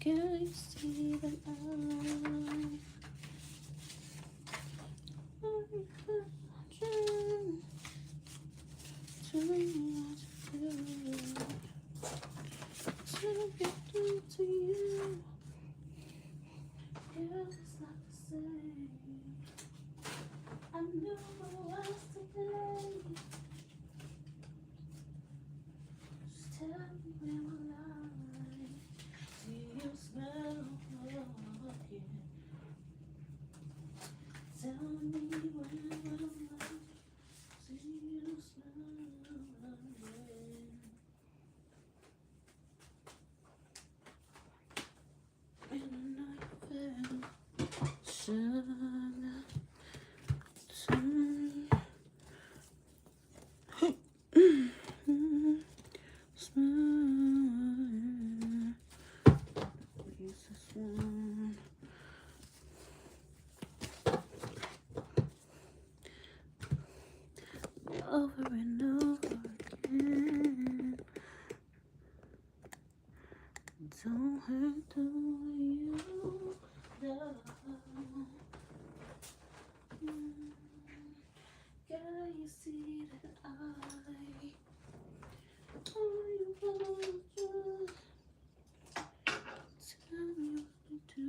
Can you see that I tell me what to do to get through to you. Yeah, it's not the same. I knew it was today. Just tell me when we're lying. Do you smell again? Tell me when we're lying. Do you smell again? And I know you feel sugar to me. Smile. Use this one. Over and over again. Don't hurt the way you love. Girl, you see that all you want to tell me what to do.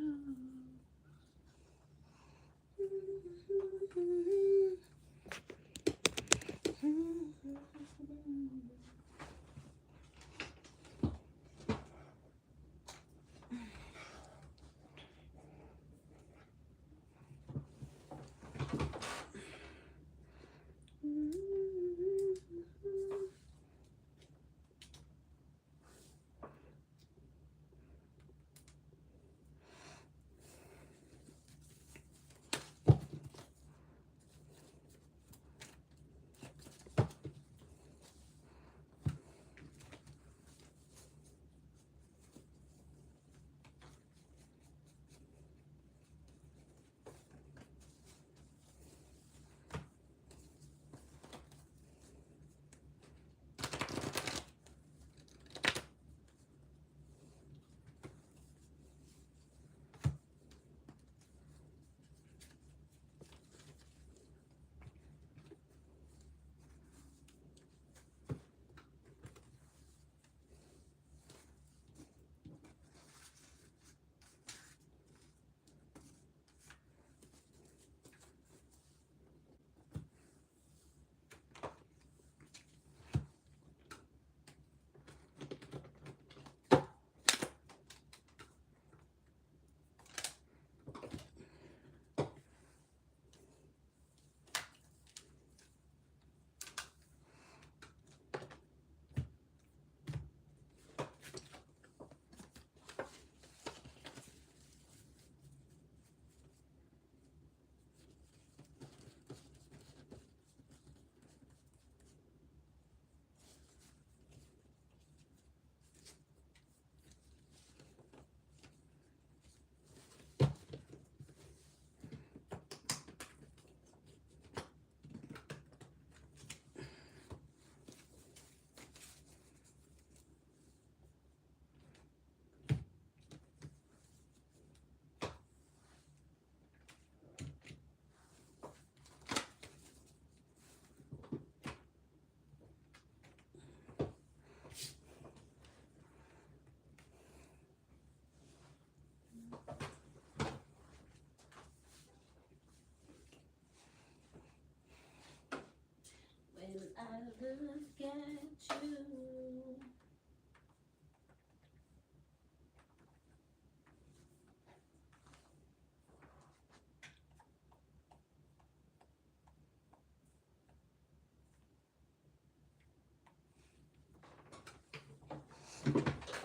When I look at you,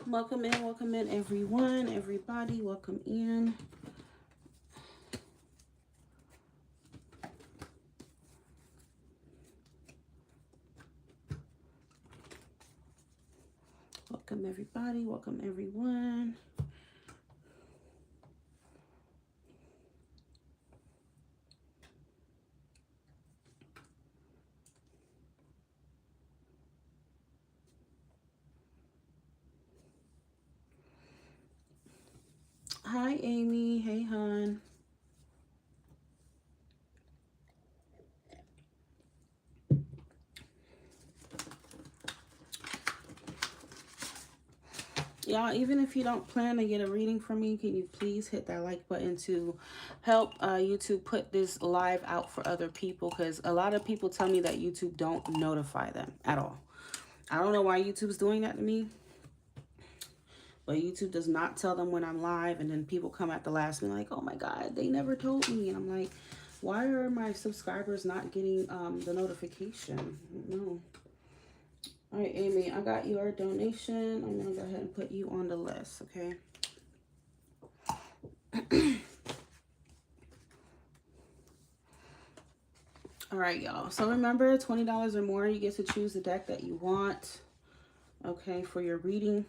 welcome in everyone, everybody, welcome in. Welcome everybody, welcome everyone. Y'all, even if you don't plan to get a reading from me, can you please hit that like button to help YouTube put this live out for other people? Because a lot of people tell me that YouTube don't notify them at all. I don't know why YouTube's doing that to me, but YouTube does not tell them when I'm live. And then people come at the last minute like, oh my God, they never told me. And I'm like, why are my subscribers not getting the notification? No. All right, Amy, I got your donation. I'm going to go ahead and put you on the list, okay? All right, y'all. So remember, $20 or more, you get to choose the deck that you want, okay, for your reading.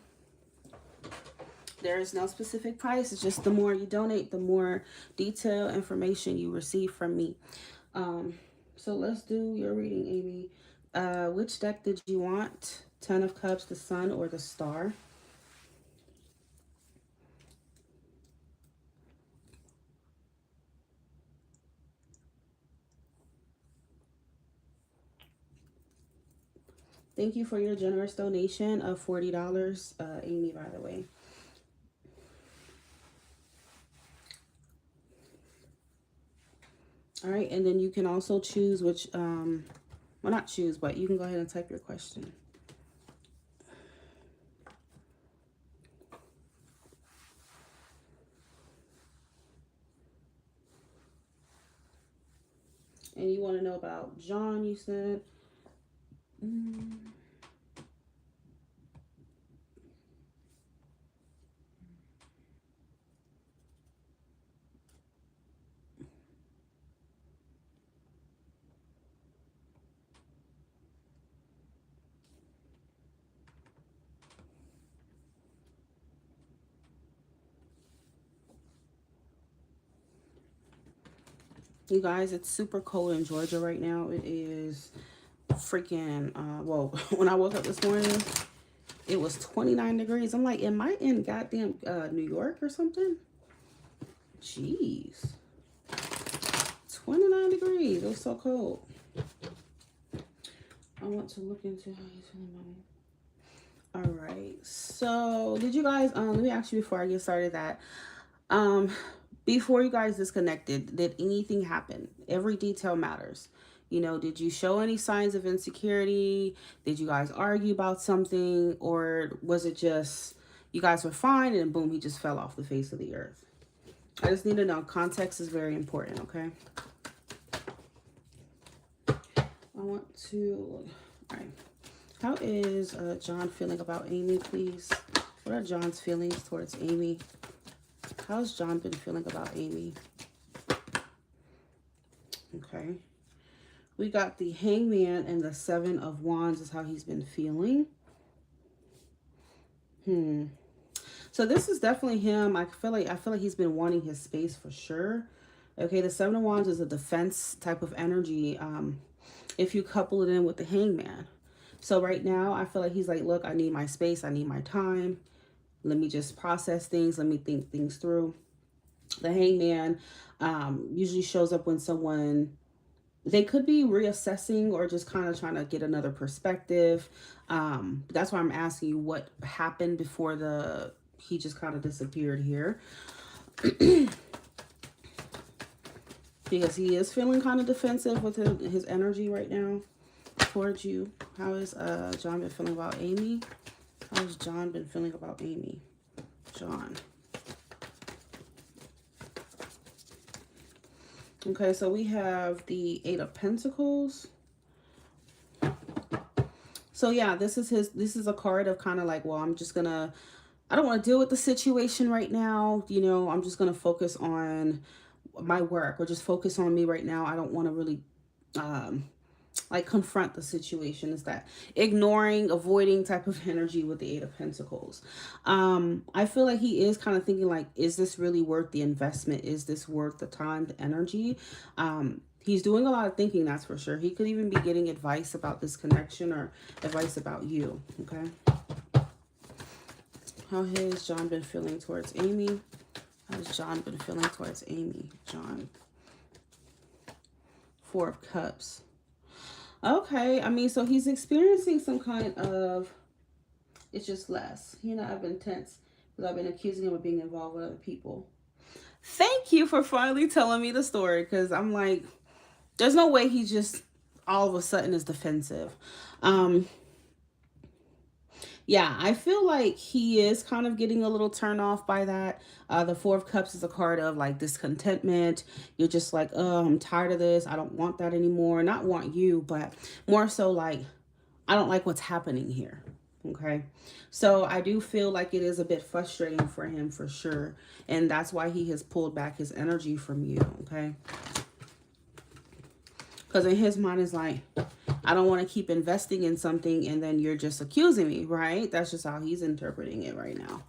There is no specific price. It's just the more you donate, the more detailed information you receive from me. So let's do your reading, Amy. Which deck did you want? 10 of Cups, the Sun, or the Star? Thank you for your generous donation of $40, Amy, by the way. All right, and then you can also choose which, well, not choose, but you can go ahead and type your question. And you want to know about John, you said? You guys, it's super cold in Georgia right now. It is freaking, well, when I woke up this morning, it was 29 degrees. I'm like, am I in goddamn New York or something? Jeez. 29 degrees. It was so cold. I want to look into how he's feeling. All right. So, did you guys, let me ask you before I get started that, before you guys disconnected, did anything happen? Every detail matters. You know, did you show any signs of insecurity? Did you guys argue about something? Or was it just you guys were fine and boom, he just fell off the face of the earth? I just need to know. Context is very important, okay? I want to, all right. How is John feeling about Amy, please? What are John's feelings towards Amy? How's John been feeling about Amy? Okay. We got the Hangman and the Seven of Wands is how he's been feeling. So this is definitely him. I feel like he's been wanting his space for sure. Okay, the Seven of Wands is a defense type of energy. If you couple it in with the Hangman. So right now, I feel like he's like, look, I need my space. I need my time. Let me just process things. Let me think things through. The Hangman usually shows up when someone, they could be reassessing or just kind of trying to get another perspective. That's why I'm asking you what happened before he just kind of disappeared here. Because he is feeling kind of defensive with his energy right now towards you. How is John been feeling about Amy? How's John been feeling about Amy? John. Okay, so we have the Eight of Pentacles. So yeah, this is a card of kind of like, well, I don't want to deal with the situation right now. You know, I'm just going to focus on my work or just focus on me right now. I don't want to really like confront the situation. Is that ignoring, avoiding type of energy with the Eight of Pentacles. I feel like he is kind of thinking like, is this really worth the investment? Is this worth the time, the energy? He's doing a lot of thinking, that's for sure. He could even be getting advice about this connection or advice about you, okay? How has John been feeling towards Amy? How's John been feeling towards Amy? John. Four of Cups. Okay, I mean, so he's experiencing some kind of It's just less. You know, I've been tense because I've been accusing him of being involved with other people. Thank you for finally telling me the story, because I'm like, there's no way he just all of a sudden is defensive. Um, yeah, I feel like he is kind of getting a little turned off by that. The Four of Cups is a card of like discontentment. You're just like, oh, I'm tired of this. I don't want that anymore. Not want you, but more so like, I don't like what's happening here. Okay. So I do feel like it is a bit frustrating for him for sure. And that's why he has pulled back his energy from you. Okay. Because in his mind is like, I don't want to keep investing in something and then you're just accusing me, right? That's just how he's interpreting it right now.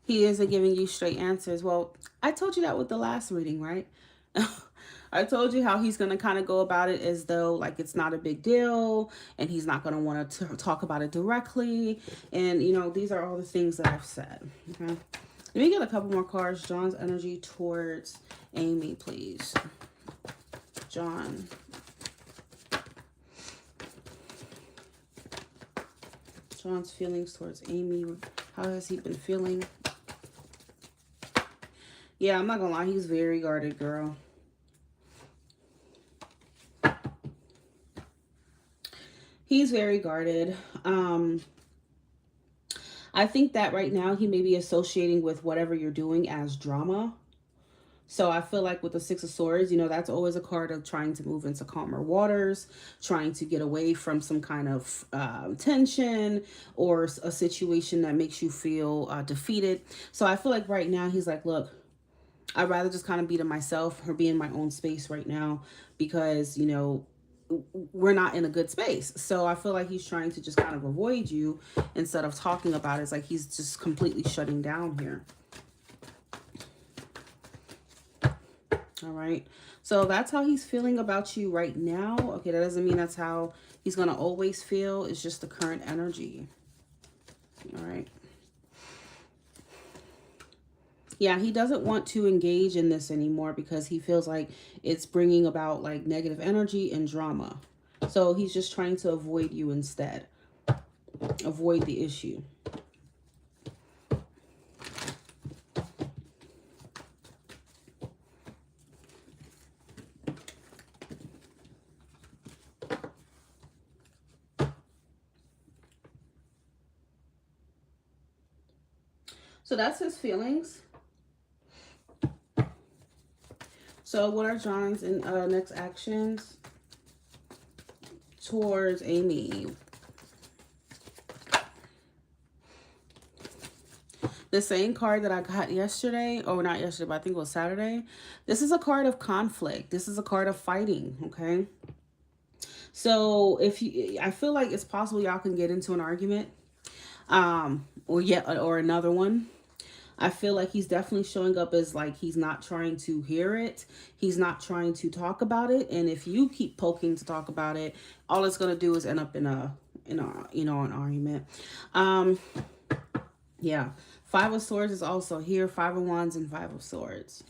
He isn't giving you straight answers. Well, I told you that with the last reading, right? I told you how he's going to kind of go about it as though like it's not a big deal and he's not going to want to talk about it directly. And, you know, these are all the things that I've said. Okay. Let me get a couple more cards. John's energy towards Amy, please. John. John's feelings towards Amy. How has he been feeling? Yeah, I'm not gonna lie. He's very guarded, girl. He's very guarded. I think that right now he may be associating with whatever you're doing as drama. So I feel like with the Six of Swords, you know, that's always a card of trying to move into calmer waters, trying to get away from some kind of tension or a situation that makes you feel defeated. So I feel like right now he's like, look, I'd rather just kind of be to myself or be in my own space right now because, you know, we're not in a good space. So I feel like he's trying to just kind of avoid you instead of talking about it. It's like he's just completely shutting down here. All right. So that's how he's feeling about you right now. Okay, that doesn't mean that's how he's going to always feel. It's just the current energy. All right. Yeah, he doesn't want to engage in this anymore because he feels like it's bringing about like negative energy and drama. So he's just trying to avoid you instead. Avoid the issue. So that's his feelings. So what are John's next actions towards Amy? The same card that I got yesterday, or not yesterday, but I think it was Saturday. This is a card of conflict. This is a card of fighting, okay? So if you, I feel like it's possible y'all can get into an argument, or another one. I feel like he's definitely showing up as like he's not trying to hear it. He's not trying to talk about it. And if you keep poking to talk about it, all it's gonna do is end up in a you know, an argument. Yeah. Five of Swords is also here. Five of Wands and Five of Swords.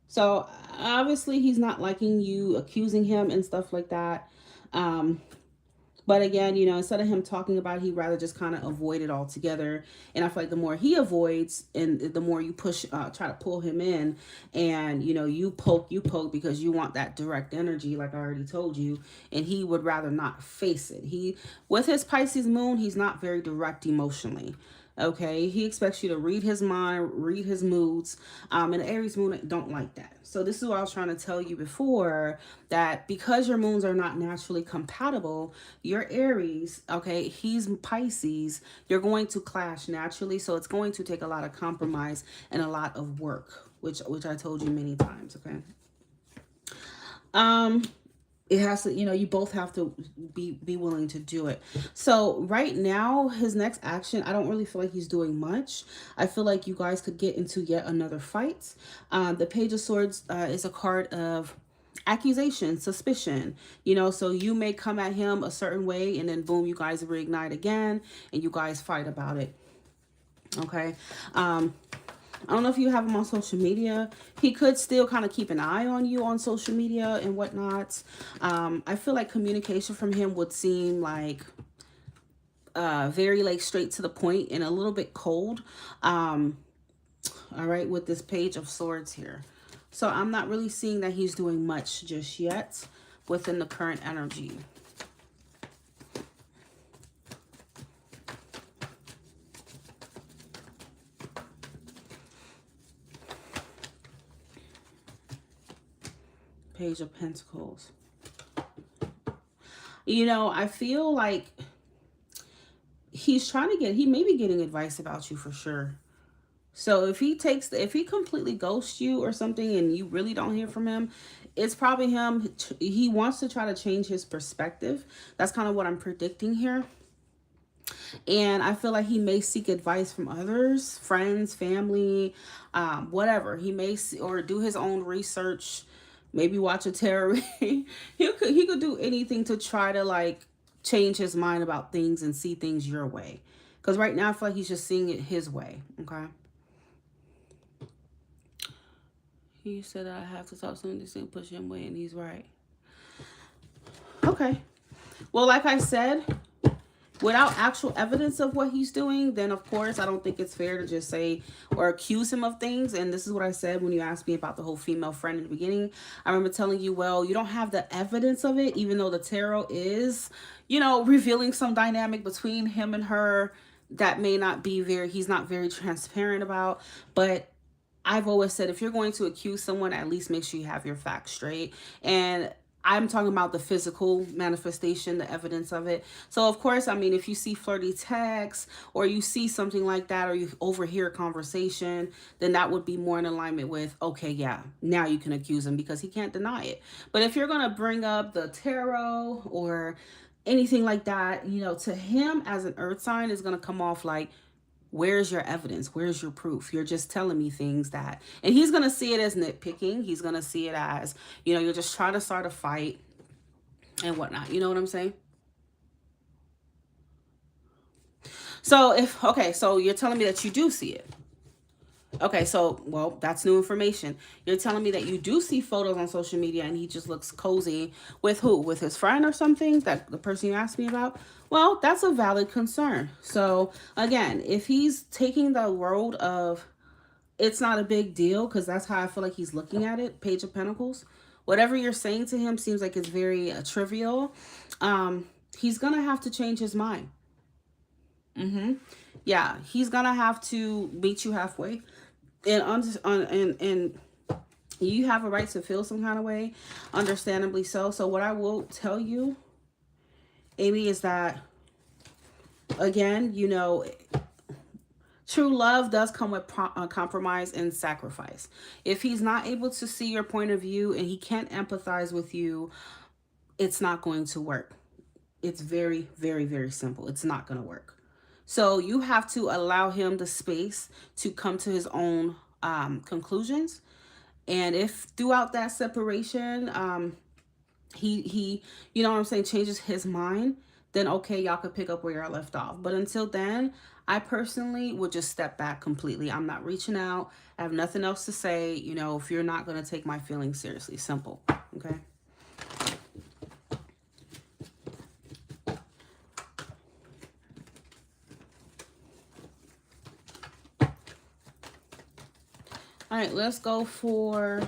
So obviously he's not liking you accusing him and stuff like that. But again, you know, instead of him talking about it, he'd rather just kind of avoid it altogether. And I feel like the more he avoids and the more you push, try to pull him in and, you know, you poke because you want that direct energy, like I already told you. And he would rather not face it. With his Pisces moon, he's not very direct emotionally. Okay, he expects you to read his mind, read his moods, and Aries moon don't like that. So this is what I was trying to tell you before, that because your moons are not naturally compatible, your Aries, okay, he's Pisces, you're going to clash naturally. So it's going to take a lot of compromise and a lot of work, which I told you many times. Okay. It has to, you know, you both have to be willing to do it. So right now, his next action, I don't really feel like he's doing much. I feel like you guys could get into yet another fight. The Page of Swords is a card of accusation, suspicion, you know, so you may come at him a certain way and then boom, you guys reignite again and you guys fight about it. Okay. I don't know if you have him on social media. He could still kind of keep an eye on you on social media and whatnot. I feel like communication from him would seem like very like straight to the point and a little bit cold. All right, with this Page of Swords here. So I'm not really seeing that he's doing much just yet within the current energy. Page of Pentacles. You know, I feel like he's trying to get, he may be getting advice about you for sure. So if he completely ghosts you or something and you really don't hear from him, it's probably him. He wants to try to change his perspective. That's kind of what I'm predicting here. And I feel like he may seek advice from others, friends, family, whatever. He may see, or do his own research, maybe watch a tarot reading. He could do anything to try to like change his mind about things and see things your way. Because right now I feel like he's just seeing it his way. Okay. He said I have to stop something to push him away, and he's right. Okay. Well, like I said, without actual evidence of what he's doing, then of course I don't think it's fair to just say or accuse him of things. And this is what I said when you asked me about the whole female friend in the beginning. I remember telling you, well, you don't have the evidence of it, even though the tarot is, you know, revealing some dynamic between him and her that may not be he's not very transparent about. But I've always said, if you're going to accuse someone, at least make sure you have your facts straight. And I'm talking about the physical manifestation, the evidence of it. So, of course, I mean, if you see flirty texts or you see something like that, or you overhear a conversation, then that would be more in alignment with, okay, yeah, now you can accuse him because he can't deny it. But if you're going to bring up the tarot or anything like that, you know, to him as an earth sign is going to come off like, where's your evidence? Where's your proof? You're just telling me things that, and he's going to see it as nitpicking. He's going to see it as, you know, you're just trying to start a fight and whatnot. You know what I'm saying? So so you're telling me that you do see it. Okay, so, well, that's new information. You're telling me that you do see photos on social media and he just looks cozy with who? With his friend or something? That the person you asked me about? Well, that's a valid concern. So, again, if he's taking the road of it's not a big deal, because that's how I feel like he's looking at it, Page of Pentacles. Whatever you're saying to him seems like it's very trivial. He's going to have to change his mind. Yeah, he's going to have to meet you halfway. And you have a right to feel some kind of way, understandably so. So what I will tell you, Amy, is that, again, you know, true love does come with compromise and sacrifice. If he's not able to see your point of view and he can't empathize with you, it's not going to work. It's very, very, very simple. It's not going to work. So you have to allow him the space to come to his own conclusions. And if throughout that separation, he, you know what I'm saying, changes his mind, then okay, y'all could pick up where y'all left off. But until then, I personally would just step back completely. I'm not reaching out. I have nothing else to say, you know, if you're not going to take my feelings seriously. Simple. Okay. All right, let's go for,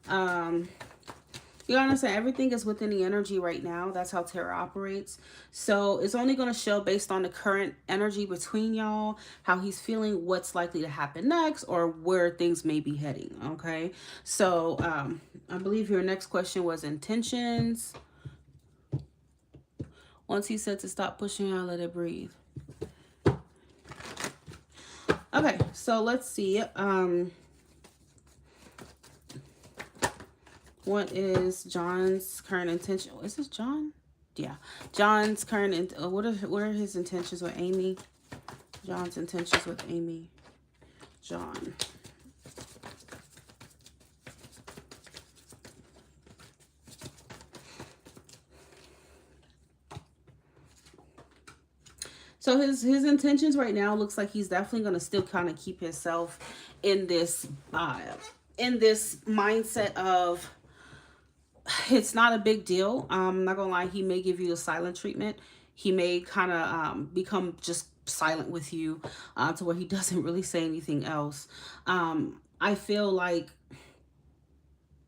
you understand, everything is within the energy right now. That's how tarot operates. So it's only going to show based on the current energy between y'all, how he's feeling, what's likely to happen next, or where things may be heading. Okay. So I believe your next question was intentions. Once he said to stop pushing out, let it breathe. Okay, so let's see. What is John's current intention? Is this John? Yeah, John's current. What are his intentions with Amy? John's intentions with Amy. John. So his intentions right now looks like he's definitely going to still kind of keep himself in this mindset of it's not a big deal. I'm not gonna lie, he may give you the silent treatment. He may kind of become just silent with you to where he doesn't really say anything else. I feel like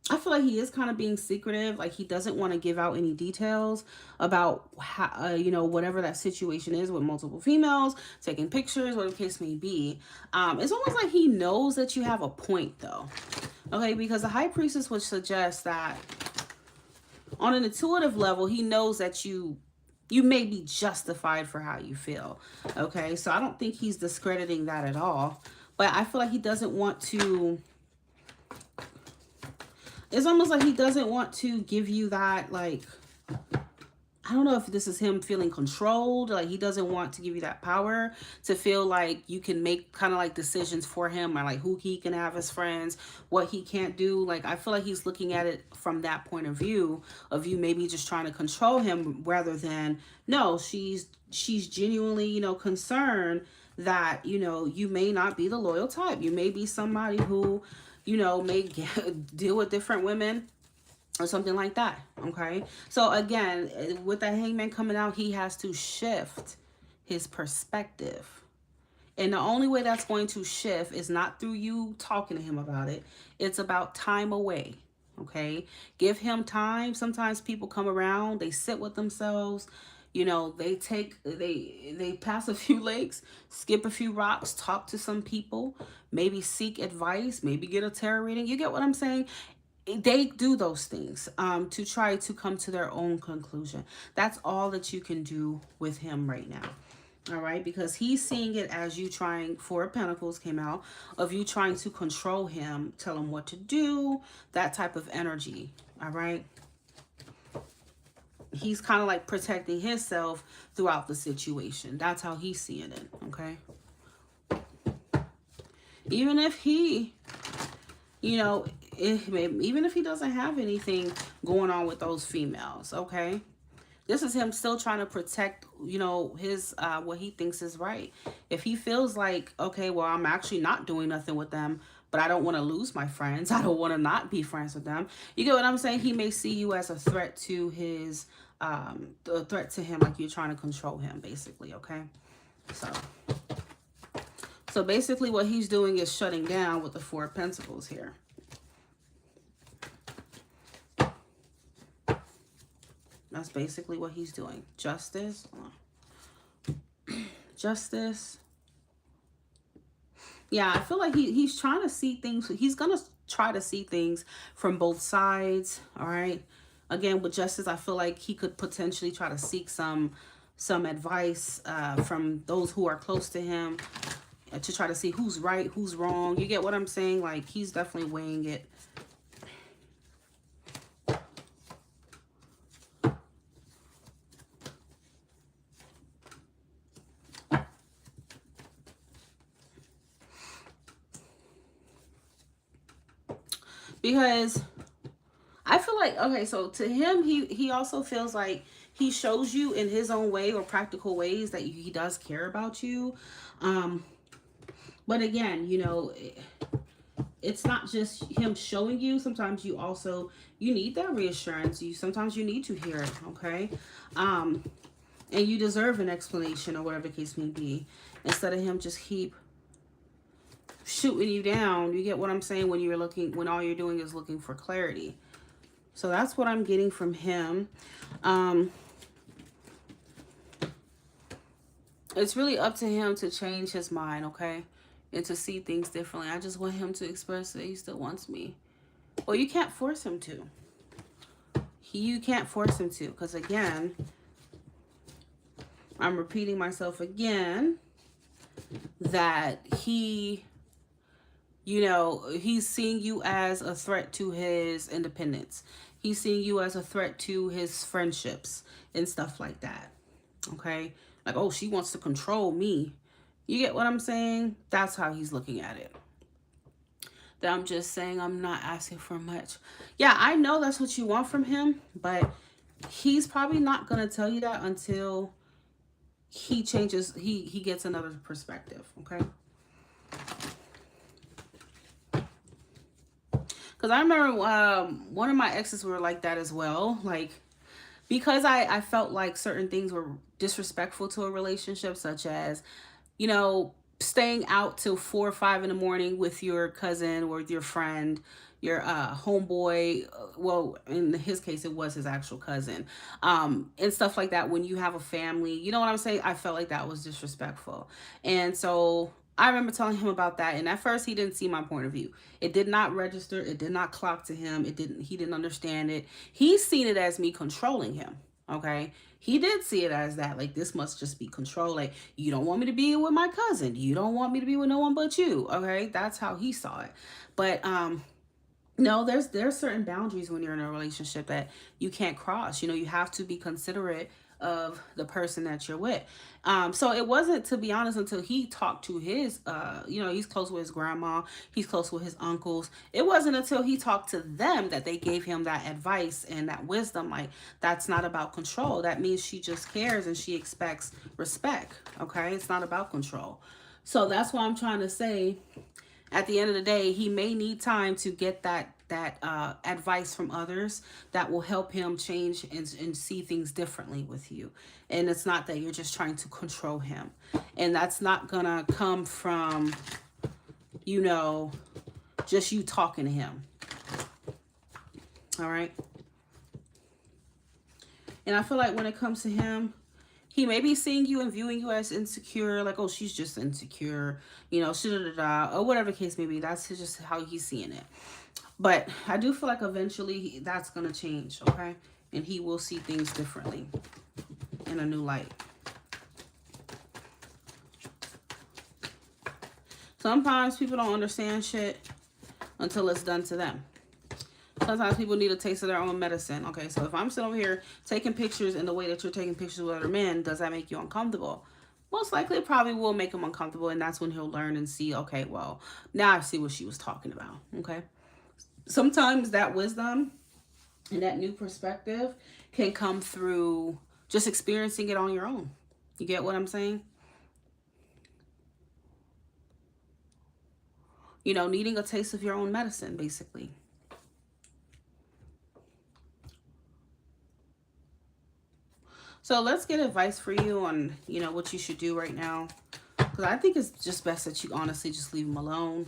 he is kind of being secretive. Like he doesn't want to give out any details about how, whatever that situation is with multiple females, taking pictures, whatever the case may be. It's almost like he knows that you have a point though. Okay, because the high priestess would suggest that on an intuitive level, he knows that you may be justified for how you feel. Okay, so I don't think he's discrediting that at all. But I feel like he doesn't want to, it's almost like he doesn't want to give you that, like, I don't know if this is him feeling controlled. Like he doesn't want to give you that power to feel like you can make kind of like decisions for him, or like who he can have as friends, what he can't do. Like I feel like he's looking at it from that point of view of you maybe just trying to control him, rather than no, she's genuinely, concerned that, you may not be the loyal type. You may be somebody who, may deal with different women or something like that. Okay, so again, with that hangman coming out, he has to shift his perspective, and the only way that's going to shift is not through you talking to him about it. It's about time away. Okay, give him time. Sometimes people come around, they sit with themselves, they pass a few lakes, skip a few rocks, talk to some people, maybe seek advice, maybe get a tarot reading. You get what I'm saying? They do those things to try to come to their own conclusion. That's all that you can do with him right now. All right, because he's seeing it as you trying, Four of Pentacles came out, of you trying to control him, tell him what to do, that type of energy. All right, he's kind of like protecting himself throughout the situation. That's how he's seeing it. Okay, even if he, even if he doesn't have anything going on with those females, okay, this is him still trying to protect, his what he thinks is right. If he feels like, okay, well, I'm actually not doing nothing with them, but I don't want to lose my friends, I don't want to not be friends with them, you get what I'm saying? He may see you as a threat to his a threat to him, like you're trying to control him, basically. Okay, so basically what he's doing is shutting down with the Four of Pentacles here. That's basically what he's doing. Justice. Justice. Yeah, I feel like he's trying to see things. He's going to try to see things from both sides. All right. Again, with justice, I feel like he could potentially try to seek some advice from those who are close to him to try to see who's right, who's wrong. You get what I'm saying? Like he's definitely weighing it. Because I feel like, okay, so to him, he also feels like he shows you in his own way or practical ways that he does care about you. But again, it's not just him showing you. Sometimes you need that reassurance. Sometimes you need to hear it, okay? And you deserve an explanation or whatever the case may be. Instead of him just keep shooting you down. You get what I'm saying? When all you're doing is looking for clarity. So that's what I'm getting from him. It's really up to him to change his mind, okay? And to see things differently. I just want him to express that he still wants me. Well, you can't force him to. You can't force him to. Because again, I'm repeating myself again, that he's seeing you as a threat to his independence. He's seeing you as a threat to his friendships and stuff like that. Okay? Like, oh, she wants to control me. You get what I'm saying? That's how he's looking at it. That I'm just saying I'm not asking for much. Yeah, I know that's what you want from him, but he's probably not going to tell you that until he changes, he gets another perspective, okay? Because I remember one of my exes were like that as well. Like, because I felt like certain things were disrespectful to a relationship, such as, you know, staying out till 4 or 5 in the morning with your cousin or with your friend, your homeboy. Well, in his case, it was his actual cousin, and stuff like that. When you have a family, you know what I'm saying? I felt like that was disrespectful, and so I remember telling him about that. And at first, he didn't see my point of view. It did not register. It did not clock to him. It didn't. He didn't understand it. He's seen it as me controlling him. Okay, he did see it as that, like, this must just be control. Like, you don't want me to be with my cousin. You don't want me to be with no one but you. Okay, that's how he saw it. But no, there's certain boundaries when you're in a relationship that you can't cross. You know, you have to be considerate of the person that you're with. So it wasn't, to be honest, until he talked to his, you know, he's close with his grandma, he's close with his uncles. It wasn't until he talked to them that they gave him that advice and that wisdom. Like, that's not about control. That means she just cares and she expects respect. Okay, it's not about control. So that's why I'm trying to say, at the end of the day, he may need time to get that advice from others that will help him change and see things differently with you. And it's not that you're just trying to control him. And that's not gonna come from, you know, just you talking to him. All right. And I feel like when it comes to him, he may be seeing you and viewing you as insecure, like, oh, she's just insecure, you know, or whatever the case may be. That's just how he's seeing it. But I do feel like eventually that's going to change, okay? And he will see things differently in a new light. Sometimes people don't understand shit until it's done to them. Sometimes people need a taste of their own medicine. Okay, so if I'm sitting over here taking pictures in the way that you're taking pictures with other men, does that make you uncomfortable? Most likely it probably will make him uncomfortable, and that's when he'll learn and see, okay, well, now I see what she was talking about, okay? Sometimes that wisdom and that new perspective can come through just experiencing it on your own. You get what I'm saying? You know, needing a taste of your own medicine, basically. So let's get advice for you on, you know, what you should do right now. Because I think it's just best that you honestly just leave him alone.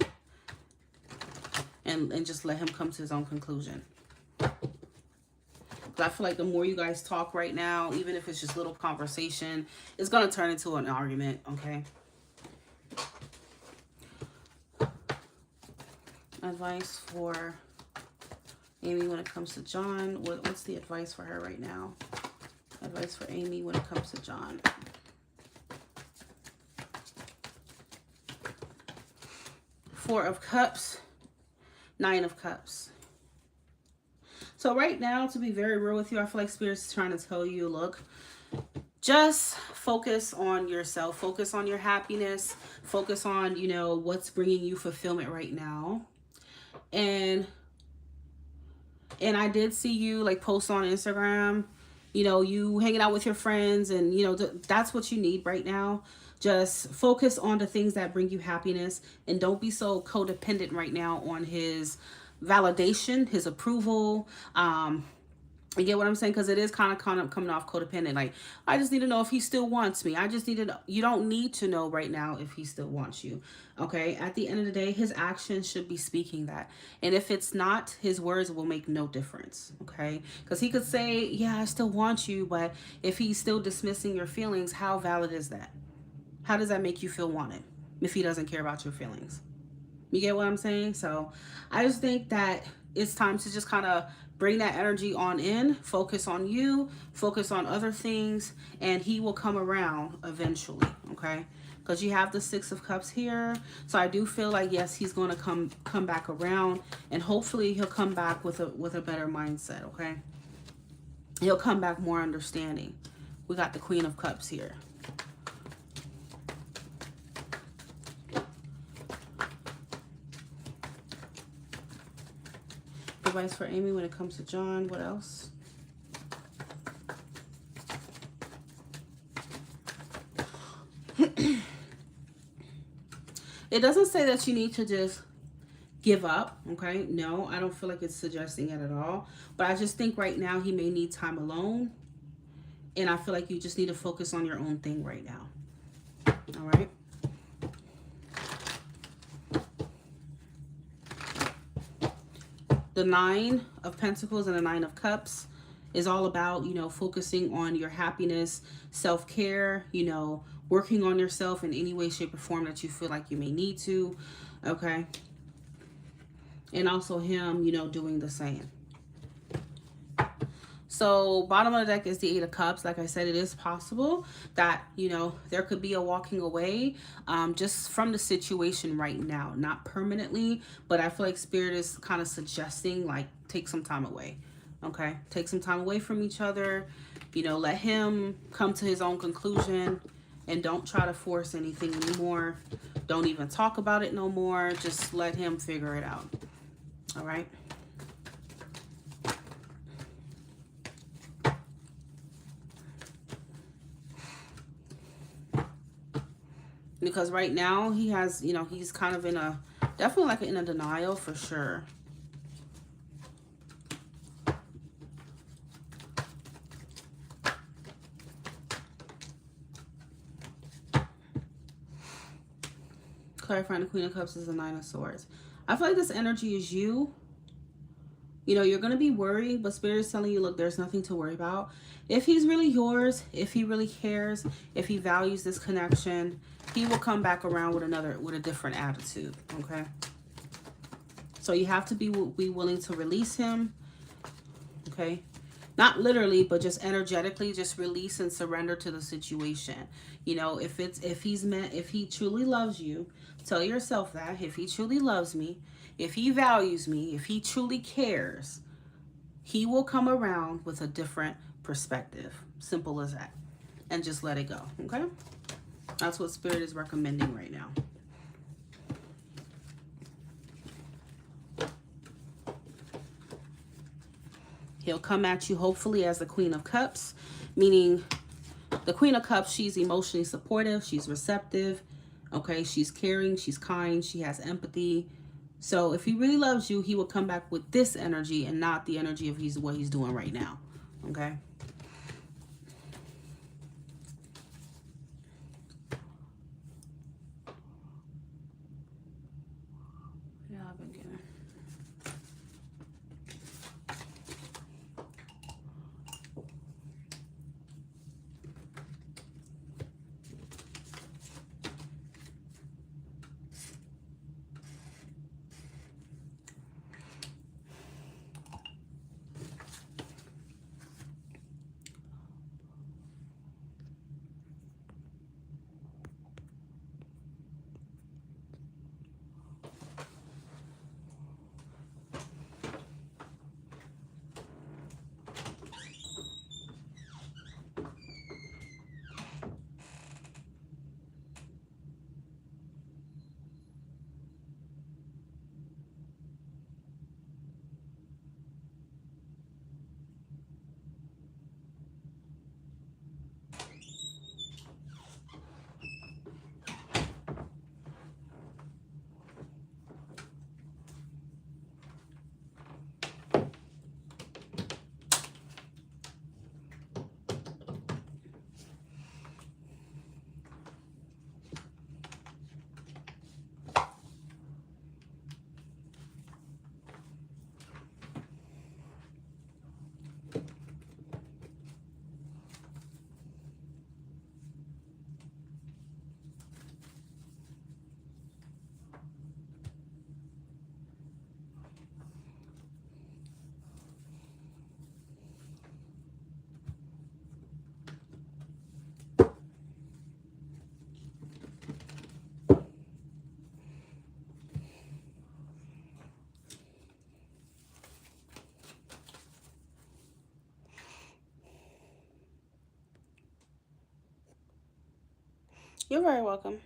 And just let him come to his own conclusion. Because I feel like the more you guys talk right now, even if it's just little conversation, it's going to turn into an argument, okay? Advice for Amy when it comes to John. What's the advice for her right now? Advice for Amy when it comes to John. Four of Cups. Nine of Cups. So right now, to be very real with you, I feel like Spirit's trying to tell you, look, just focus on yourself. Focus on your happiness. Focus on, you know, what's bringing you fulfillment right now. And I did see you, like, post on Instagram, you know, you hanging out with your friends, and, you know, that's what you need right now. Just focus on the things that bring you happiness, and don't be so codependent right now on his validation, his approval. You get what I'm saying? Because it is kind of coming off codependent. Like, I just need to know if he still wants me. I just need to know. You don't need to know right now if he still wants you. Okay? At the end of the day, his actions should be speaking that. And if it's not, his words will make no difference. Okay? Because he could say, yeah, I still want you. But if he's still dismissing your feelings, how valid is that? How does that make you feel wanted if he doesn't care about your feelings? You get what I'm saying? So I just think that it's time to just kind of bring that energy on in, focus on you, focus on other things, and he will come around eventually, okay? Because you have the Six of Cups here. So I do feel like, yes, he's going to come back around, and hopefully he'll come back with a better mindset, okay? He'll come back more understanding. We got the Queen of Cups here. Advice for Amy when it comes to John. What else? It doesn't say that you need to just give up, okay? No, I don't feel like it's suggesting it at all. But I just think right now he may need time alone. And I feel like you just need to focus on your own thing right now. All right? The Nine of Pentacles and the Nine of Cups is all about, you know, focusing on your happiness, self-care, you know, working on yourself in any way, shape, or form that you feel like you may need to, okay? And also him, you know, doing the same. So bottom of the deck is the Eight of Cups. Like I said, it is possible that, you know, there could be a walking away just from the situation right now. Not permanently, but I feel like Spirit is kind of suggesting, like, take some time away. Okay? Take some time away from each other. You know, let him come to his own conclusion. And don't try to force anything anymore. Don't even talk about it no more. Just let him figure it out. All right? Because right now he has, you know, he's kind of in a, definitely like in a denial for sure. Clarifying the Queen of Cups is the Nine of Swords. I feel like this energy is you. You know, you're going to be worried, but Spirit is telling you, look, there's nothing to worry about. If he's really yours, if he really cares, if he values this connection, he will come back around with a different attitude, okay? So you have to be willing to release him, okay? Not literally, but just energetically, just release and surrender to the situation. You know, if he truly loves you, tell yourself that. If he truly loves me, if he values me, if he truly cares, he will come around with a different perspective. Simple as that. And just let it go, okay? That's what Spirit is recommending right now. He'll come at you hopefully as the Queen of Cups, meaning the Queen of Cups, she's emotionally supportive, she's receptive, okay? She's caring, she's kind, she has empathy. So if he really loves you, he will come back with this energy and not the energy of what he's doing right now, okay? Yeah, I've been getting... You're very welcome.